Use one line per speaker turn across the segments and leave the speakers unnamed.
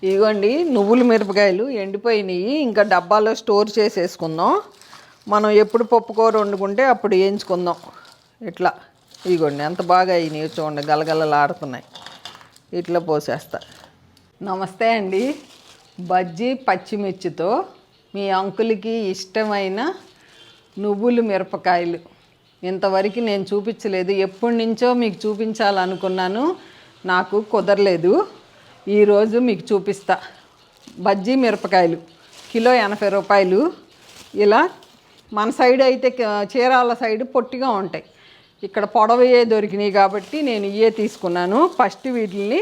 ఇదిగోండి నువ్వులు మిరపకాయలు ఎండిపోయినాయి. ఇంకా డబ్బాలో స్టోర్ చేసేసుకుందాం. మనం ఎప్పుడు పప్పుకూర వండుకుంటే అప్పుడు వేయించుకుందాం. ఇట్లా ఇదిగోండి ఎంత బాగా అయినాయి చూడండి, గలగలలాడుతున్నాయి. ఇట్లా పోసేస్తా. నమస్తే అండి. బజ్జీ పచ్చిమిర్చితో మీ అంకుల్కి ఇష్టమైన నువ్వులు మిరపకాయలు. ఇంతవరకు నేను చూపించలేదు, ఎప్పటి నుంచో మీకు చూపించాలనుకున్నాను, నాకు కుదరలేదు. ఈరోజు మీకు చూపిస్తా. బజ్జీ మిరపకాయలు కిలో 80 రూపాయలు. ఇలా మన సైడ్ అయితే చీరాల సైడ్ పొట్టిగా ఉంటాయి, ఇక్కడ పొడవయే దొరికినాయి కాబట్టి నేను ఇవే తీసుకున్నాను. ఫస్ట్ వీటిని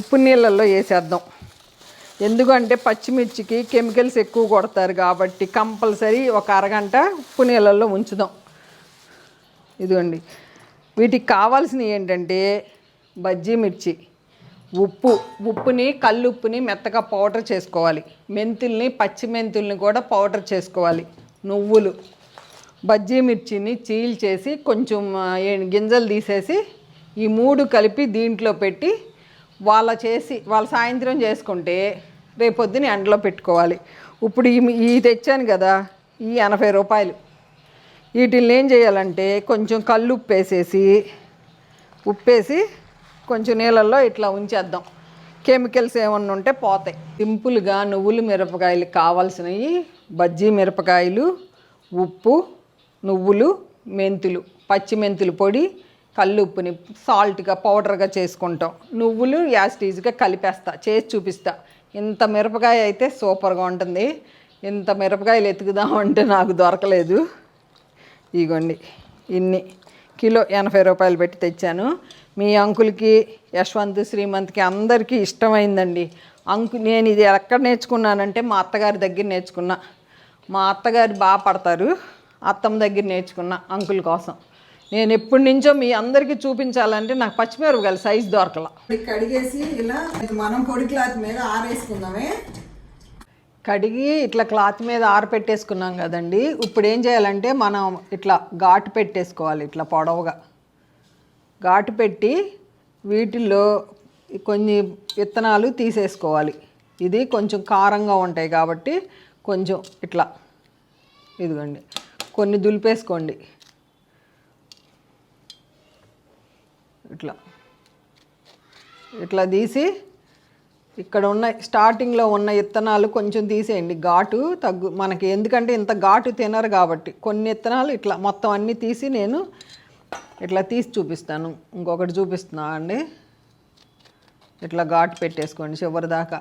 ఉప్పు నీళ్ళల్లో వేసేద్దాం. ఎందుకంటే పచ్చిమిర్చికి కెమికల్స్ ఎక్కువ కొడతారు కాబట్టి కంపల్సరీ ఒక అరగంట ఉప్పు నీళ్ళల్లో ఉంచుదాం. ఇదిగోండి వీటికి కావాల్సినవి ఏంటంటే బజ్జీ మిర్చి, ఉప్పుని కల్లుప్పుని మెత్తగా పౌడర్ చేసుకోవాలి, మెంతుల్ని పచ్చి మెంతుల్ని కూడా పౌడర్ చేసుకోవాలి, నువ్వులు, బజ్జీ మిర్చిని చీల్చేసి కొంచెం గింజలు తీసేసి ఈ 3 కలిపి దీంట్లో పెట్టి వాళ్ళ సాయంత్రం చేసుకుంటే రేపొద్దున ఎండలో పెట్టుకోవాలి. ఇప్పుడు ఈ తెచ్చాను కదా, ఈ 80 రూపాయలు. వీటిని ఏం చేయాలంటే కొంచెం కల్లుప్పు వేసేసి ఉప్పేసి కొంచెం నీళ్ళల్లో ఇట్లా ఉంచేద్దాం. కెమికల్స్ ఏమన్నా ఉంటే పోతాయి. సింపుల్గా నువ్వులు మిరపకాయలు కావాల్సినవి బజ్జీ మిరపకాయలు, ఉప్పు, నువ్వులు, మెంతులు, పచ్చి మెంతులు పొడి, కల్లుప్పుని సాల్ట్గా పౌడర్గా చేసుకుంటాం. నువ్వులు యాస్టీజ్గా కలిపేస్తా, చేసి చూపిస్తా. ఇంత మిరపకాయ అయితే సూపర్గా ఉంటుంది. ఇంత మిరపకాయలు ఎతుకుదామంటే నాకు దొరకలేదు. ఇగోండి ఇన్ని కిలో 80 రూపాయలు పెట్టి తెచ్చాను. మీ అంకుల్కి, యశ్వంత్, శ్రీమంత్కి అందరికీ ఇష్టమైందండి. నేను ఇది ఎక్కడ నేర్చుకున్నానంటే మా అత్తగారి దగ్గర నేర్చుకున్నా. మా అత్తగారు బాగా పడతారు, అత్తమ్మ దగ్గర నేర్చుకున్నా అంకుల్ కోసం. నేను ఎప్పటి నుంచో మీ అందరికీ చూపించాలంటే నాకు పచ్చిమిరపకాయలు సైజు దొరకల. కడిగేసి ఇలా మనం పొడి క్లాత్ మీద ఆరేసుకుందామే. కడిగి ఇట్లా క్లాత్ మీద ఆరపెట్టేసుకున్నాం కదండి. ఇప్పుడు ఏం చేయాలంటే మనం ఇట్లా ఘాటు పెట్టేసుకోవాలి. ఇట్లా పొడవుగా ఘాటు పెట్టి వీటిల్లో కొన్ని విత్తనాలు తీసేసుకోవాలి. ఇది కొంచెం కారంగా ఉంటాయి కాబట్టి కొంచెం ఇట్లా ఇదిగోండి కొన్ని దులిపేసుకోండి. ఇట్లా తీసి ఇక్కడ ఉన్న స్టార్టింగ్లో ఉన్న విత్తనాలు కొంచెం తీసేయండి. ఘాటు తగ్గు మనకి, ఎందుకంటే ఇంత ఘాటు తినరు కాబట్టి. కొన్ని విత్తనాలు ఇట్లా మొత్తం అన్నీ తీసి నేను ఇట్లా తీసి చూపిస్తాను. ఇంకొకటి చూపిస్తున్నా అండి. ఇట్లా ఘాటు పెట్టేసుకోండి చివరి దాకా.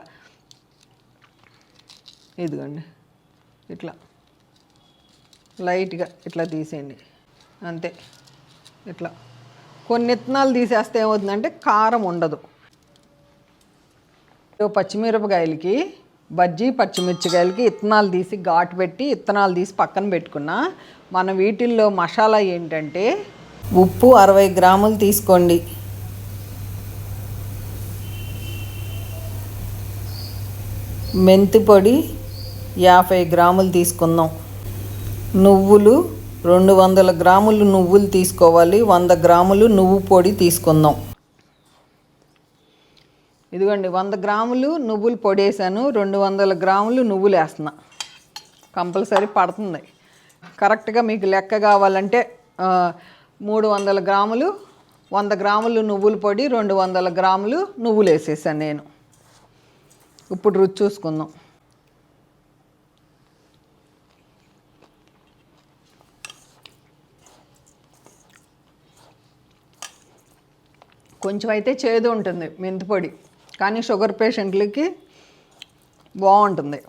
ఇదిగోండి ఇట్లా లైట్గా ఇట్లా తీసేయండి అంతే. ఇట్లా కొన్ని విత్తనాలు తీసేస్తే ఏమవుతుందంటే కారం ఉండదు. పచ్చిమిరపకాయలకి, బజ్జీ పచ్చిమిరపకాయలకి విత్తనాలు తీసి ఘాటు పెట్టి విత్తనాలు తీసి పక్కన పెట్టుకున్నా. మన వీటిల్లో మసాలా ఏంటంటే ఉప్పు 60 గ్రాములు తీసుకోండి, మెంతి పొడి 50 గ్రాములు తీసుకుందాం, నువ్వులు 200 గ్రాములు నువ్వులు తీసుకోవాలి, 100 గ్రాములు నువ్వు పొడి తీసుకుందాం. ఇదిగోండి 100 గ్రాములు నువ్వులు పొడి వేసాను, 200 గ్రాములు నువ్వులు వేస్తున్నా. కంపల్సరీ పడుతుంది. కరెక్ట్గా మీకు లెక్క కావాలంటే 300 గ్రాములు, 100 గ్రాములు నువ్వుల పొడి, 200 గ్రాములు నువ్వులు వేసేసాను నేను. ఇప్పుడు రుచి చూసుకుందాం. కొంచెం అయితే చేదు ఉంటుంది మెంతిపొడి, కానీ షుగర్ పేషెంట్లకి బాగుంటుంది.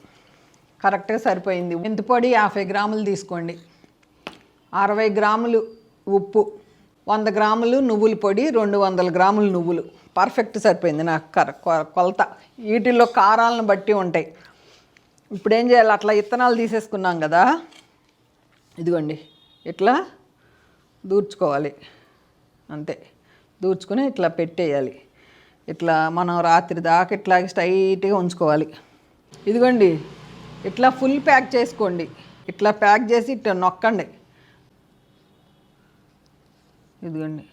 కరెక్ట్గా సరిపోయింది. మెంతిపొడి 50 గ్రాములు తీసుకోండి, 60 గ్రాములు ఉప్పు, 100 గ్రాములు నువ్వుల పొడి, 200 గ్రాములు నువ్వులు. పర్ఫెక్ట్ సరిపోయింది నాకు కొలత. వీటిల్లో కారాలను బట్టి ఉంటాయి. ఇప్పుడు ఏం చేయాలి, అట్లా విత్తనాలు తీసేసుకున్నాం కదా, ఇదిగోండి ఇట్లా దూర్చుకోవాలి అంతే. దూర్చుకొని ఇట్లా పెట్టేయాలి. ఇట్లా మనం రాత్రి దాకా ఇట్లా స్ట్రైట్గా ఉంచుకోవాలి. ఇదిగోండి ఇట్లా ఫుల్ ప్యాక్ చేసుకోండి. ఇట్లా ప్యాక్ చేసి ఇట్లా నొక్కండి. ఇదిగోండి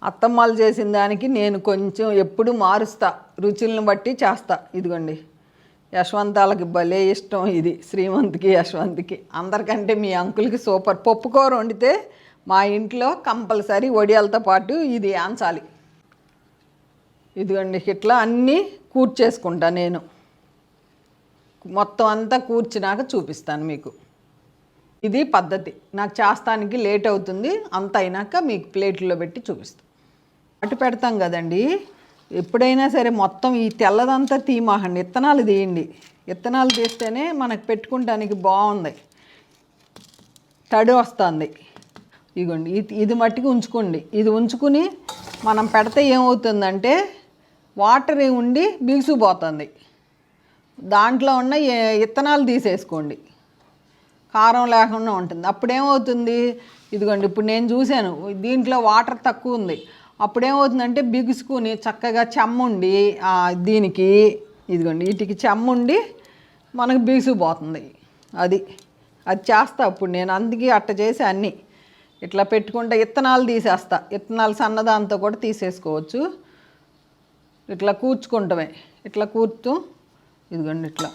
అత్తమ్మలు చేసిన దానికి నేను కొంచెం ఎప్పుడు మారుస్తా, రుచులను బట్టి చేస్తా. ఇదిగోండి, యశ్వంతాలకి భలే ఇష్టం ఇది, శ్రీమంత్కి యశ్వంత్కి. అందరికంటే మీ అంకుల్కి సూపర్. పప్పుకూర వండితే మా ఇంట్లో కంపల్సరీ వడియాలతో పాటు ఇది ఆంచాలి. ఇదిగోండి, ఇట్లా అన్నీ కూర్చేసుకుంటా నేను. మొత్తం అంతా కూర్చున్నాక చూపిస్తాను మీకు. ఇది పద్ధతి. నాకు చేస్తానికి లేట్ అవుతుంది, అంత అయినాక మీకు ప్లేట్లో పెట్టి చూపిస్తాను. అటు పెడతాం కదండి, ఎప్పుడైనా సరే మొత్తం ఈ తెల్లదంతా తీమాకండి, విత్తనాలు తీయండి. విత్తనాలు తీస్తేనే మనకు పెట్టుకుంటానికి బాగుంది, తడి వస్తుంది. ఇదిగోండి, ఇది మట్టికి ఉంచుకోండి. ఇది ఉంచుకుని మనం పెడితే ఏమవుతుందంటే వాటర్ ఉండి బిగుసుకుపోతుంది. దాంట్లో ఉన్న విత్తనాలు తీసేసుకోండి, కారం లేకుండా ఉంటుంది. అప్పుడేమవుతుంది, ఇదిగోండి ఇప్పుడు నేను చూశాను దీంట్లో వాటర్ తక్కువ ఉంది. అప్పుడేమవుతుందంటే బిగుసుకుని చక్కగా చెమ్ముండి దీనికి ఇదిగోండి వీటికి చెమ్ముండి మనకు బిగుసుకుపోతుంది. అది చేస్తా అప్పుడు నేను. అందుకే అట్ట చేసి అన్నీ ఇట్లా పెట్టుకుంటే విత్తనాలు తీసేస్తా. విత్తనాలు సన్నదాంతో కూడా తీసేసుకోవచ్చు. ఇట్లా కూర్చుకుంటామే, ఇట్లా కూర్చు. ఇదిగోండి ఇట్లా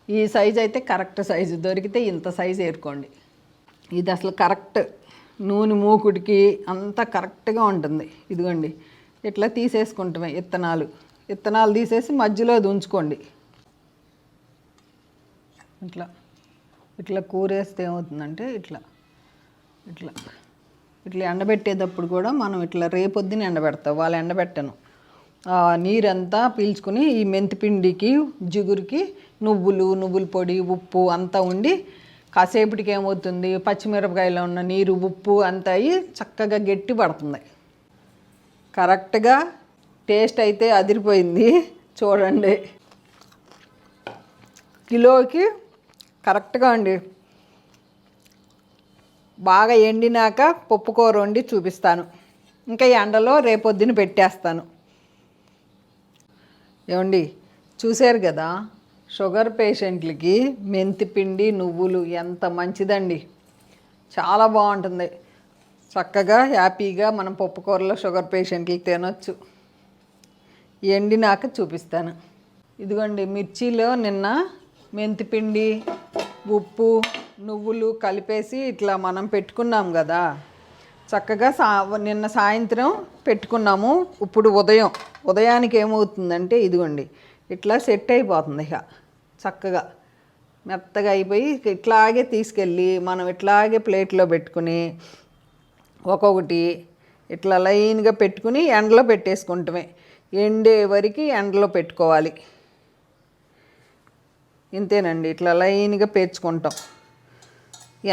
ఈ సైజు అయితే కరెక్ట్ సైజు దొరికితే ఇంత సైజు ఏరుకోండి. ఇది అసలు కరెక్ట్ నూనె మూకుడికి అంతా కరెక్ట్గా ఉంటుంది. ఇదిగోండి ఇట్లా తీసేసుకుంటామే విత్తనాలు తీసేసి మధ్యలో అది ఉంచుకోండి. ఇట్లా ఇట్లా కూరేస్తే ఏమవుతుందంటే ఇట్లా ఇట్లా ఇట్లా ఎండబెట్టేటప్పుడు కూడా మనం ఇట్లా రేపొద్దున ఎండబెడతాం, వాళ్ళు ఎండబెట్టను. నీరంతా పీల్చుకుని ఈ మెంతిపిండికి జిగురికి నువ్వుల పొడి ఉప్పు అంతా ఉండి కాసేపటికి ఏమవుతుంది, పచ్చిమిరపకాయలో ఉన్న నీరు ఉప్పు అంతా అయ్యి చక్కగా గట్టి పడుతుంది. కరెక్ట్గా టేస్ట్ అయితే అదిరిపోయింది. చూడండి, కిలోకి కరెక్ట్గా అండి. బాగా ఎండినాక పప్పుకూర వండి చూపిస్తాను. ఇంకా ఎండలో రేపొద్దున పెట్టేస్తాను. ఏమండి చూశారు కదా, షుగర్ పేషెంట్లకి మెంతిపిండి నువ్వులు ఎంత మంచిదండి. చాలా బాగుంటుంది. చక్కగా హ్యాపీగా మనం పప్పుకూరలో షుగర్ పేషెంట్లకి తినొచ్చు. ఎండినాక చూపిస్తాను. ఇదిగోండి, మిర్చిలో నిన్న మెంతిపిండి ఉప్పు నువ్వులు కలిపేసి ఇట్లా మనం పెట్టుకున్నాం కదా, చక్కగా నిన్న సాయంత్రం పెట్టుకున్నాము. ఇప్పుడు ఉదయానికి ఏమవుతుందంటే ఇదిగోండి ఇట్లా సెట్ అయిపోతుంది. ఇక చక్కగా మెత్తగా అయిపోయి ఇట్లాగే తీసుకెళ్ళి మనం ఇట్లాగే ప్లేట్లో పెట్టుకుని ఒక్కొక్కటి ఇట్లా లైన్గా పెట్టుకుని ఎండలో పెట్టేసుకుంటామే. ఎండే వరకు ఎండలో పెట్టుకోవాలి. ఇంతేనండి, ఇట్లా లైన్గా పేర్చుకుంటాం.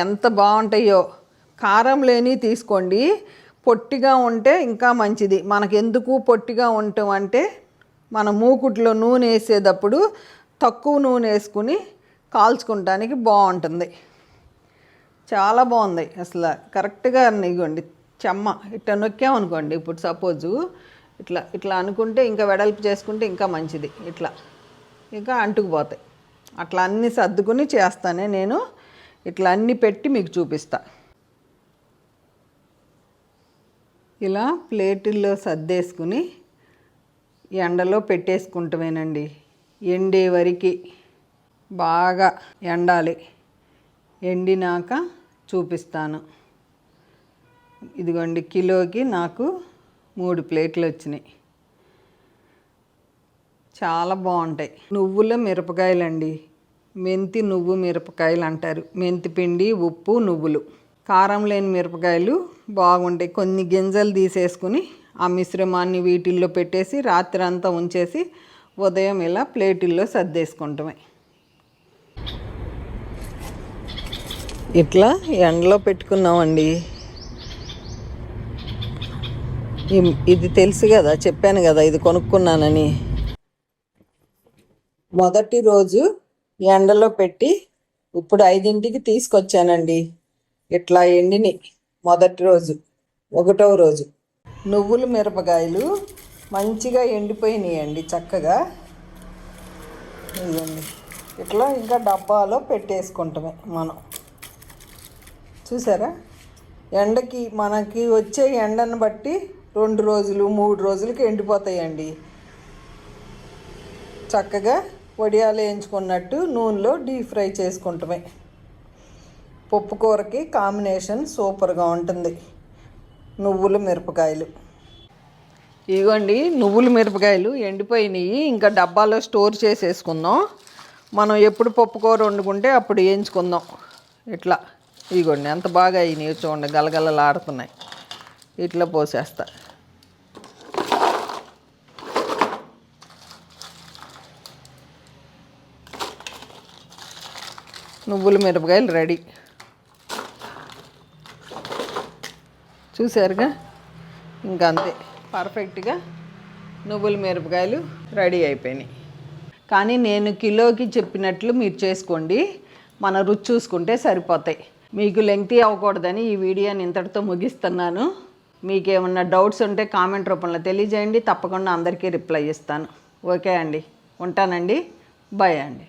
ఎంత బాగుంటాయో. కారం లేని తీసుకోండి, పొట్టిగా ఉంటే ఇంకా మంచిది. మనకెందుకు పొట్టిగా ఉండటం అంటే మన మూకుట్లో నూనె వేసేటప్పుడు తక్కువ నూనె వేసుకుని కాల్చుకుంటానికి బాగుంటుంది. చాలా బాగుంది అసలు. కరెక్ట్గా ఇగోండి చెమ్మ ఇట్లా నొక్కామనుకోండి, ఇప్పుడు సపోజు ఇట్లా ఇట్లా అనుకుంటే ఇంకా వెడల్పు చేసుకుంటే ఇంకా మంచిది. ఇట్లా ఇంకా అంటుకుపోతాయి. అట్లా అన్నీ సర్దుకుని చేస్తానే నేను. ఇట్లా అన్నీ పెట్టి మీకు చూపిస్తా. ఇలా ప్లేటుల్లో సర్దేసుకుని ఎండలో పెట్టేసుకుంటామేనండి. ఎండే వరకు బాగా ఎండాలి. ఎండినాక చూపిస్తాను. ఇదిగోండి, కిలోకి నాకు 3 ప్లేట్లు వచ్చినాయి. చాలా బాగుంటాయి. నువ్వుల మిరపకాయలండి, మెంతి నువ్వు మిరపకాయలు అంటారు. మెంతి పిండి ఉప్పు నువ్వులు, కారం లేని మిరపకాయలు బాగుంటాయి. కొన్ని గింజలు తీసేసుకుని ఆ మిశ్రమాన్ని వీటిల్లో పెట్టేసి రాత్రి అంతా ఉంచేసి ఉదయం ఇలా ప్లేటుల్లో సర్దేసుకుంటామే. ఇట్లా ఎండలో పెట్టుకున్నామండి. ఇది తెలుసు కదా, చెప్పాను కదా ఇది కొనుక్కున్నానని. మొదటి రోజు ఎండలో పెట్టి ఇప్పుడు 5ంటికి తీసుకొచ్చానండి. ఇట్లా ఎండిని మొదటి రోజు, 1వ రోజు. నువ్వులు మిరపకాయలు మంచిగా ఎండిపోయినాయండి చక్కగా. ఇదండి ఇట్లా ఇంకా డబ్బాలో పెట్టేసుకుంటామే మనం. చూసారా, ఎండకి మనకి వచ్చే ఎండను బట్టి 2 రోజులు 3 రోజులకి ఎండిపోతాయండి. చక్కగా వడియాలు వేయించుకున్నట్టు నూనెలో డీప్ ఫ్రై చేసుకుంటామే. పప్పు కూరకి కాంబినేషన్ సూపర్గా ఉంటుంది నువ్వుల మిరపకాయలు. ఇదిగోండి నువ్వుల మిరపకాయలు ఎండిపోయినాయి. ఇంకా డబ్బాలో స్టోర్ చేసేసుకుందాం. మనం ఎప్పుడు పప్పు కూర వండుకుంటే అప్పుడు వేయించుకుందాం. ఇట్లా ఇదిగోండి ఎంత బాగా అయినాయి చూడండి, గలగలలాడుతున్నాయి. ఇట్లా పోసేస్తా. నువ్వుల మిరపకాయలు రెడీ. చూసారుగా, ఇంకా అంతే, పర్ఫెక్ట్గా నువ్వుల మిరపకాయలు రెడీ అయిపోయినాయి. కానీ నేను కిలోకి చెప్పినట్లు మీరు చేసుకోండి, మన రుచి చూసుకుంటే సరిపోతాయి. మీకు లెంగ్తీ అవ్వకూడదని ఈ వీడియోని ఇంతటితో ముగిస్తున్నాను. మీకు ఏమన్నా డౌట్స్ ఉంటే కామెంట్ రూపంలో తెలియజేయండి, తప్పకుండా అందరికీ రిప్లై ఇస్తాను. ఓకే అండి, ఉంటానండి, బాయ్ అండి.